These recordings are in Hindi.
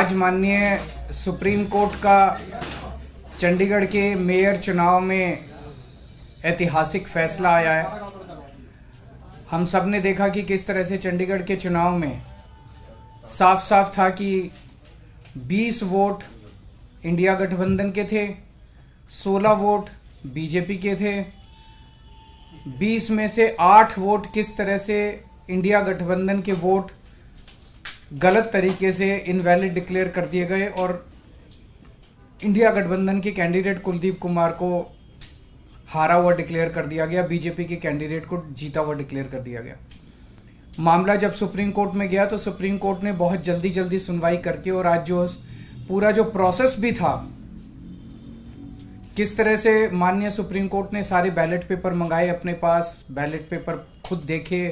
आज माननीय सुप्रीम कोर्ट का चंडीगढ़ के मेयर चुनाव में ऐतिहासिक फैसला आया है। हम सब ने देखा कि किस तरह से चंडीगढ़ के चुनाव में साफ साफ था कि 20 वोट इंडिया गठबंधन के थे, 16 वोट बीजेपी के थे। 20 में से 8 वोट किस तरह से इंडिया गठबंधन के वोट गलत तरीके से इनवैलिड डिक्लेयर कर दिए गए और इंडिया गठबंधन के कैंडिडेट कुलदीप कुमार को हारा हुआ डिक्लेयर कर दिया गया, बीजेपी के कैंडिडेट को जीता हुआ डिक्लेयर कर दिया गया। मामला जब सुप्रीम कोर्ट में गया तो सुप्रीम कोर्ट ने बहुत जल्दी सुनवाई करके और आज जो पूरा जो प्रोसेस भी था, किस तरह से माननीय सुप्रीम कोर्ट ने सारे बैलेट पेपर मंगाए अपने पास, बैलेट पेपर खुद देखे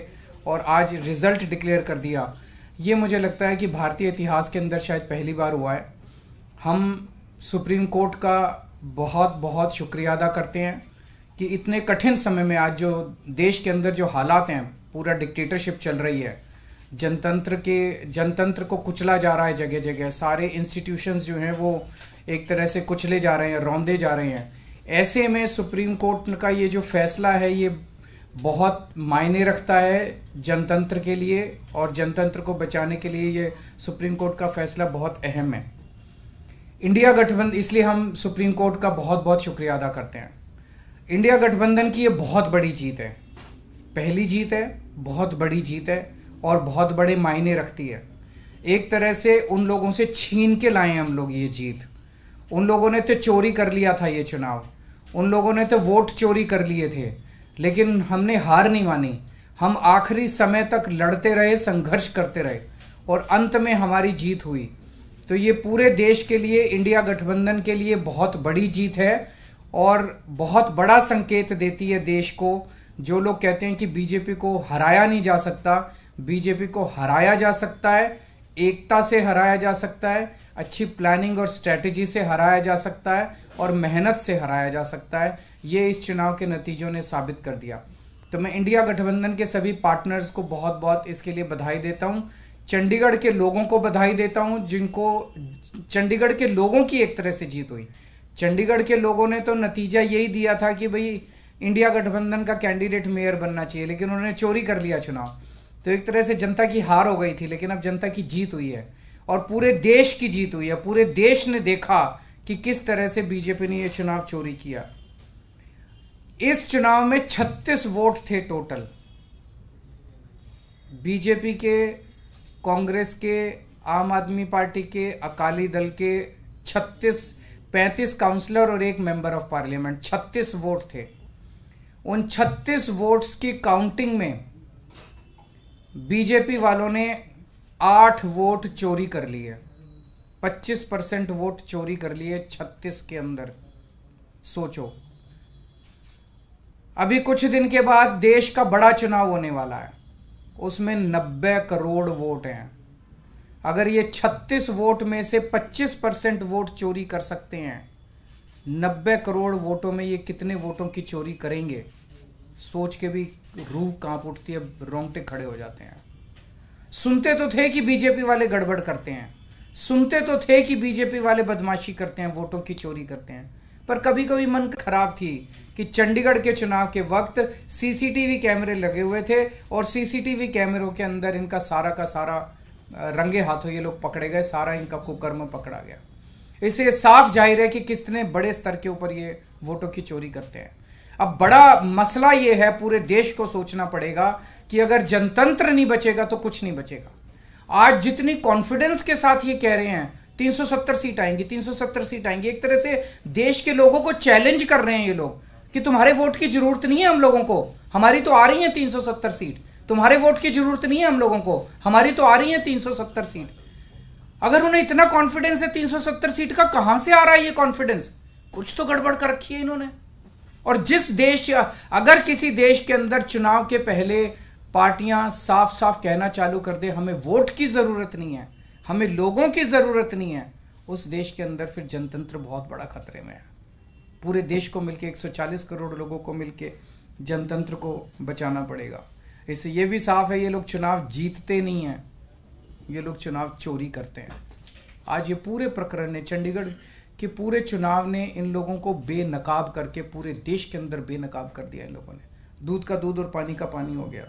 और आज रिजल्ट डिक्लेयर कर दिया। ये मुझे लगता है कि भारतीय इतिहास के अंदर शायद पहली बार हुआ है। हम सुप्रीम कोर्ट का बहुत बहुत शुक्रिया अदा करते हैं कि इतने कठिन समय में आज जो देश के अंदर जो हालात हैं, पूरा डिक्टेटरशिप चल रही है, जनतंत्र को कुचला जा रहा है जगह जगह, सारे इंस्टीट्यूशंस जो हैं वो एक तरह से कुचले जा रहे हैं, रौंदे जा रहे हैं। ऐसे में सुप्रीम कोर्ट का ये जो फैसला है ये बहुत मायने रखता है जनतंत्र के लिए और जनतंत्र को बचाने के लिए ये सुप्रीम कोर्ट का फैसला बहुत अहम है। इंडिया गठबंधन, इसलिए हम सुप्रीम कोर्ट का बहुत बहुत शुक्रिया अदा करते हैं। इंडिया गठबंधन की ये बहुत बड़ी जीत है, पहली जीत है, बहुत बड़ी जीत है और बहुत बड़े मायने रखती है। एक तरह से उन लोगों से छीन के लाए हम लोग ये जीत। उन लोगों ने तो चोरी कर लिया था ये चुनाव, उन लोगों ने तो वोट चोरी कर लिए थे, लेकिन हमने हार नहीं मानी। हम आखिरी समय तक लड़ते रहे, संघर्ष करते रहे और अंत में हमारी जीत हुई। तो ये पूरे देश के लिए, इंडिया गठबंधन के लिए बहुत बड़ी जीत है और बहुत बड़ा संकेत देती है देश को। जो लोग कहते हैं कि बीजेपी को हराया नहीं जा सकता, बीजेपी को हराया जा सकता है, एकता से हराया जा सकता है, अच्छी प्लानिंग और स्ट्रेटेजी से हराया जा सकता है और मेहनत से हराया जा सकता है। ये इस चुनाव के नतीजों ने साबित कर दिया। तो मैं इंडिया गठबंधन के सभी पार्टनर्स को बहुत बहुत इसके लिए बधाई देता हूँ। चंडीगढ़ के लोगों को बधाई देता हूँ, जिनको चंडीगढ़ के लोगों की एक तरह से जीत हुई। चंडीगढ़ के लोगों ने तो नतीजा यही दिया था कि भाई इंडिया गठबंधन का कैंडिडेट मेयर बनना चाहिए, लेकिन उन्होंने चोरी कर लिया चुनाव। तो एक तरह से जनता की हार हो गई थी, लेकिन अब जनता की जीत हुई है और पूरे देश की जीत हुई है। पूरे देश ने देखा कि किस तरह से बीजेपी ने यह चुनाव चोरी किया। इस चुनाव में 36 वोट थे टोटल, बीजेपी के, कांग्रेस के, आम आदमी पार्टी के, अकाली दल के 35 काउंसलर और 1 मेंबर ऑफ पार्लियामेंट, 36 वोट थे। उन 36 वोट्स की काउंटिंग में बीजेपी वालों ने 8 वोट चोरी कर लिए, 25% वोट चोरी कर लिए 36 के अंदर। सोचो, अभी कुछ दिन के बाद देश का बड़ा चुनाव होने वाला है, उसमें 90 करोड़ वोट हैं। अगर ये 36 वोट में से 25% वोट चोरी कर सकते हैं, 90 करोड़ वोटों में ये कितने वोटों की चोरी करेंगे, सोच के भी रूह कांप उठती है, रोंगटे खड़े हो जाते हैं। सुनते तो थे कि बीजेपी वाले गड़बड़ करते हैं, सुनते तो थे कि बीजेपी वाले बदमाशी करते हैं, वोटों की चोरी करते हैं, पर कभी कभी मन खराब थी कि चंडीगढ़ के चुनाव के वक्त सीसीटीवी कैमरे लगे हुए थे और सीसीटीवी कैमरों के अंदर इनका सारा का सारा रंगे हाथों ये लोग पकड़े गए, सारा इनका कुकर्म पकड़ा गया। इससे साफ जाहिर है कि कितने बड़े स्तर के ऊपर ये वोटों की चोरी करते हैं। अब बड़ा मसला ये है, पूरे देश को सोचना पड़ेगा कि अगर जनतंत्र नहीं बचेगा तो कुछ नहीं बचेगा। आज जितनी कॉन्फिडेंस के साथ ये कह रहे हैं 370 सीट आएंगी, 370 सीट आएंगी, एक तरह से देश के लोगों को चैलेंज कर रहे हैं ये लोग कि तुम्हारे वोट की जरूरत नहीं है हम लोगों को, हमारी तो आ रही है 370 सीट। तुम्हारे वोट की जरूरत नहीं है हम लोगों को, हमारी तो आ रही है 370 सीट। अगर उन्हें इतना कॉन्फिडेंस है 370 सीट का, कहां से आ रहा है ये कॉन्फिडेंस? कुछ तो गड़बड़ कर रखी है इन्होंने। और जिस देश, अगर किसी देश के अंदर चुनाव के पहले पार्टियां साफ साफ कहना चालू कर दे हमें वोट की जरूरत नहीं है, हमें लोगों की जरूरत नहीं है, उस देश के अंदर फिर जनतंत्र बहुत बड़ा खतरे में है। पूरे देश को मिलके 140 करोड़ लोगों को मिलके जनतंत्र को बचाना पड़ेगा। इससे ये भी साफ है ये लोग चुनाव जीतते नहीं हैं, ये लोग चुनाव चोरी करते हैं। आज ये पूरे प्रकरण ने, चंडीगढ़ के पूरे चुनाव ने इन लोगों को बेनकाब करके पूरे देश के अंदर बेनकाब कर दिया इन लोगों ने। दूध का दूध और पानी का पानी हो गया।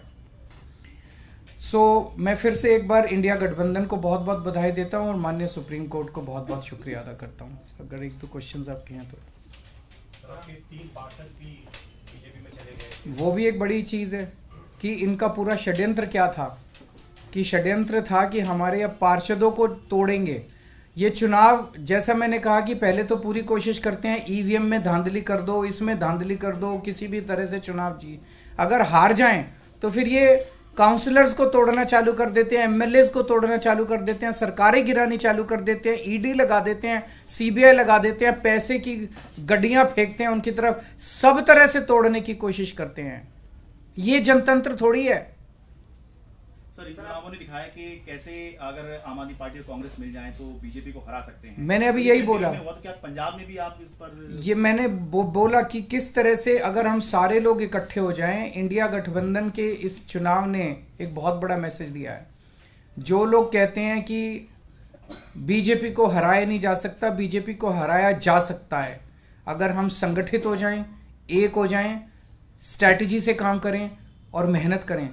मैं फिर से एक बार इंडिया गठबंधन को बहुत बहुत बधाई देता हूं और माननीय सुप्रीम कोर्ट को बहुत बहुत शुक्रिया अदा करता हूं। अगर एक दो क्वेश्चंस आपके हैं तो। 3 पार्षद भी बीजेपी में चले गए, वो भी एक बड़ी चीज़ है कि इनका पूरा षड्यंत्र क्या था, कि षड्यंत्र था कि हमारे अब पार्षदों को तोड़ेंगे। ये चुनाव, जैसा मैंने कहा कि पहले तो पूरी कोशिश करते हैं ईवीएम में धांधली कर दो, इसमें धांधली कर दो, किसी भी तरह से चुनाव जी, अगर हार जाएं तो फिर ये काउंसलर्स को तोड़ना चालू कर देते हैं, एमएलएस को तोड़ना चालू कर देते हैं, सरकारें गिरानी चालू कर देते हैं, ईडी लगा देते हैं, सीबीआई लगा देते हैं, पैसे की गड्डियां फेंकते हैं उनकी तरफ, सब तरह से तोड़ने की कोशिश करते हैं। ये जनतंत्र थोड़ी है। सर इन चुनावों ने दिखाया कि कैसे अगर आम आदमी पार्टी और कांग्रेस मिल जाए तो बीजेपी को हरा सकते हैं। मैंने अभी यही बोला। तो क्या पंजाब में भी आप इस पर? ये मैंने बोला कि किस तरह से अगर हम सारे लोग इकट्ठे हो जाएं, इंडिया गठबंधन के इस चुनाव ने एक बहुत बड़ा मैसेज दिया है। जो लोग कहते हैं कि बीजेपी को हराया नहीं जा सकता, बीजेपी को हराया जा सकता है अगर हम संगठित हो जाएं, एक हो जाएं, स्ट्रैटेजी से काम करें और मेहनत करें,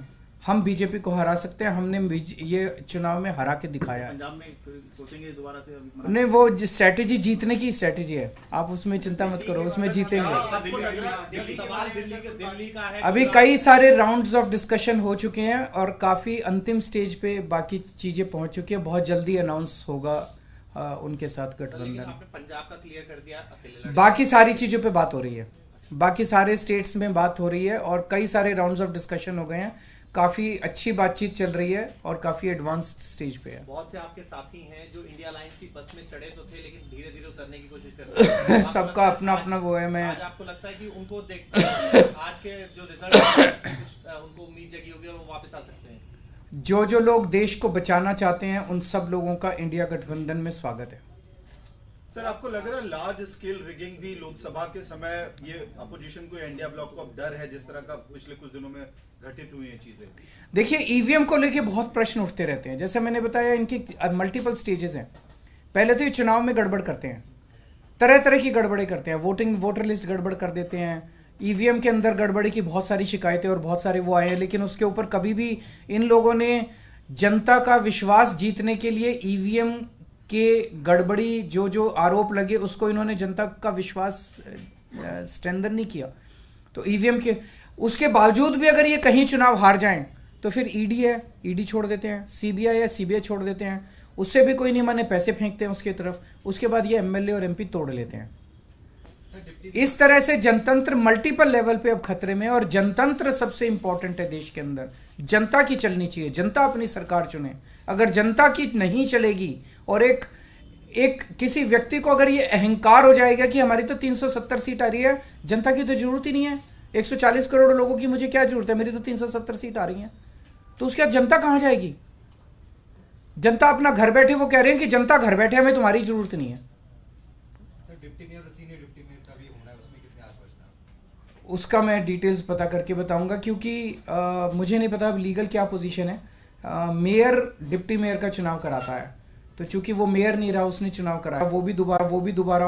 हम बीजेपी को हरा सकते हैं। हमने ये चुनाव में हरा के दिखाया है। पंजाब में सोचेंगे दोबारा से? नहीं, वो स्ट्रैटेजी जीतने की स्ट्रैटेजी है, आप उसमें चिंता मत करो, उसमें जीतेंगे। अभी कई सारे राउंड्स ऑफ डिस्कशन हो चुके हैं और काफी अंतिम स्टेज पे बाकी चीजें पहुंच चुकी है। बहुत जल्दी अनाउंस होगा उनके साथ गठबंधन। पंजाब का क्लियर कर दिया, अकेले बाकी सारी चीजों पे बात हो रही है, बाकी सारे स्टेट्स में बात हो रही है और कई सारे राउंड्स ऑफ डिस्कशन हो गए हैं। काफी अच्छी बातचीत चल रही है और काफी एडवांस्ड स्टेज पे है। बहुत से आपके साथी हैं जो इंडिया अलायंस की बस में चढ़े तो थे लेकिन धीरे धीरे उतरने की कोशिश कर रहे हैं। सबका अपना अपना वो है। मैं आज आपको लगता है कि उनको देख आज के जो रिजल्ट उनको उम्मीद जगी होगी और वो वापस आ सकते हैं? जो लोग देश को बचाना चाहते हैं उन सब लोगों का इंडिया गठबंधन में स्वागत है। सर आपको लग रहा है लार्ज स्केल रिगिंग भी लोकसभा के समय ये अपोजिशन को, इंडिया ब्लॉक को अब डर है जिस तरह का पिछले कुछ दिनों में घटित हुई हैं चीजें? देखिए, ईवीएम को लेके बहुत प्रश्न उठते रहते हैं। जैसे मैंने बताया, इनकी मल्टीपल स्टेजेस हैं। पहले तो ये चुनाव में गड़बड़ करते हैं, तरह तरह की गड़बड़े करते हैं, वोटर लिस्ट गड़बड़ कर देते हैं, ईवीएम के अंदर गड़बड़ी की बहुत सारी शिकायतें और बहुत सारे वो आए हैं, लेकिन उसके ऊपर कभी भी इन लोगों ने जनता का विश्वास जीतने के लिए ईवीएम के गड़बड़ी जो आरोप लगे उसको इन्होंने जनता का विश्वास स्ट्रेंथन नहीं किया। तो ईवीएम के उसके बावजूद भी अगर ये कहीं चुनाव हार जाएं तो फिर ईडी है, ईडी छोड़ देते हैं, सीबीआई है, सीबीआई छोड़ देते हैं, उससे भी कोई नहीं माने, पैसे फेंकते हैं उसकी तरफ। उसके बाद ये एमएलए और एमपी तोड़ लेते हैं। इस तरह से जनतंत्र मल्टीपल लेवल पे अब खतरे में है और जनतंत्र सबसे इंपॉर्टेंट है देश के अंदर। जनता की चलनी चाहिए, जनता अपनी सरकार चुने। अगर जनता की नहीं चलेगी और एक किसी व्यक्ति को अगर ये अहंकार हो जाएगा कि हमारी तो 370 सीट आ रही है, जनता की तो जरूरत ही नहीं है, 140 करोड़ लोगों की मुझे क्या जरूरत है, मेरी तो 370 सीट आ रही है, तो उसके बाद जनता कहां जाएगी? जनता अपना घर बैठे, वो कह रहे हैं कि जनता घर बैठे, हमें तुम्हारी जरूरत नहीं है। सर डिप्टी मेयर और सीनियर डिप्टी मेयर का भी होना है, उसमें कितने आश्वस्त? उसका मैं डिटेल्स पता करके बताऊंगा, क्योंकि मुझे नहीं पता अब लीगल क्या पोजीशन है। मेयर डिप्टी मेयर का चुनाव कराता है, तो चूंकि वो मेयर नहीं रहा, उसने चुनाव कराया, वो भी दोबारा